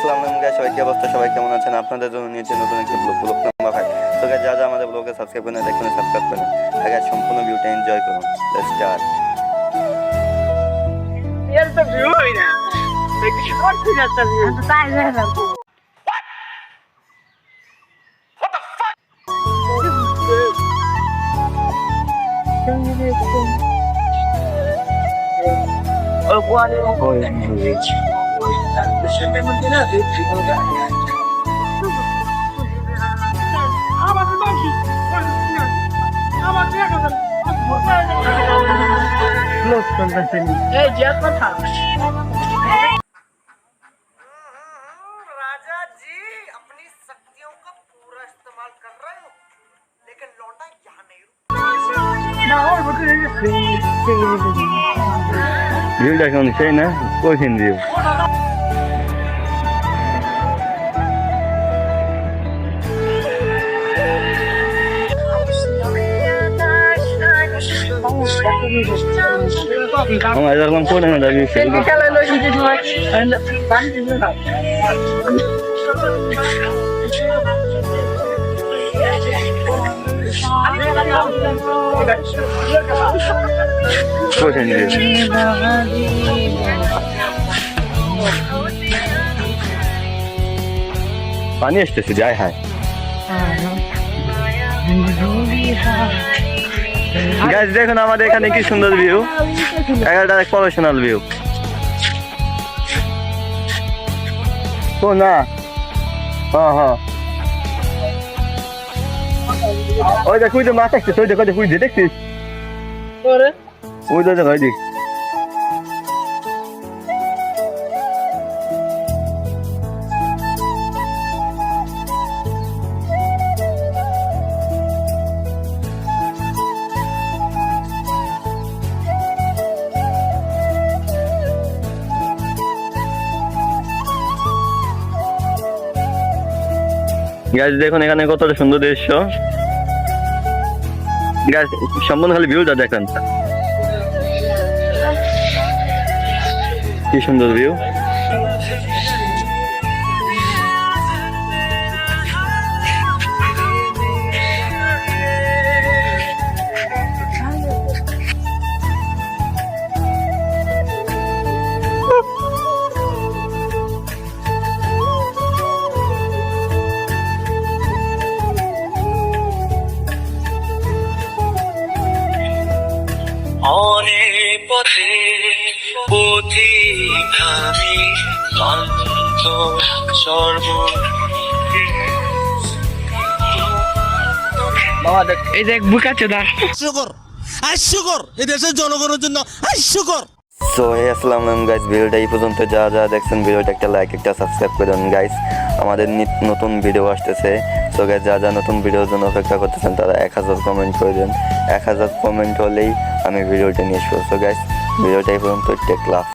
আসসালামু আলাইকুম গাইস, সবাই কি অবস্থা? সবাই কেমন আছেন? আপনাদের জন্য নিয়েছি নতুন একটি ব্লগ নাম্বার 5। তো গাইস, যা আমাদের ব্লগে সাবস্ক্রাইব করেন দেখুন, সাবস্ক্রাইব করুন। গাইস, সম্পূর্ণ ভিউটা এনজয় করুন। Let's start. এর তো ভিউ হই না দেখি শর্ট হয়ে যাচ্ছে ভিউ তো তাই গেলাম ও কোয়ালে ওই আমাদের বাকি আমাদের এখন ক্লোজ করতেছেন এই যে কথা राजा जी अपनी शक्तियों का पूरा इस्तेमाल कर रहे हो लेकिन लौटा यहाँ नहीं না ওর বটে ভিউটা কেমন সেই না? কঠিন ভিউ। আমার এরকম করে না দাবি খেলা লই দিতে সময় পানি দিতে না কঠিন ভিউ। পানি আসতেছে, যায় হায়। গাইস দেখুন আমাদের এখানে কি সুন্দর ভিউ, একটা প্রফেশনাল ভিউ। ও না, হ্যাঁ ওই দেখ, ওই যে মাছ আসতেছে, ওই দেখ ওই যে দেখছিস, ওই দেখ ওই দিক। গাছ দেখুন এখানে কতটা সুন্দর দৃশ্য। গাছ সম্পূর্ণ খালি ভিউটা দেখেন, কি সুন্দর ভিউ। অনেক পথে পথিভাবি ক্লান্ত সর্ব এই দেখ বুকাচ্ছে না হাস্যকর এই দেশের জনগণের জন্য হাস্যকর। সো হে আসসালামু আলাইকুম গাইস, ভিডিওটা এই পর্যন্ত যা দেখছেন ভিডিওটা একটা লাইক একটা সাবস্ক্রাইব করে দেন গাইস। আমাদের নতুন ভিডিও আসতেছে। সো গাইস, যা নতুন ভিডিওর জন্য অপেক্ষা করতেছেন তারা 1000 কমেন্ট করে দেন। 1000 কমেন্ট হলেই আমি ভিডিওটা নিয়ে আসবো। সো গাইস, ভিডিওটা এই পর্যন্ত টেক লাভ।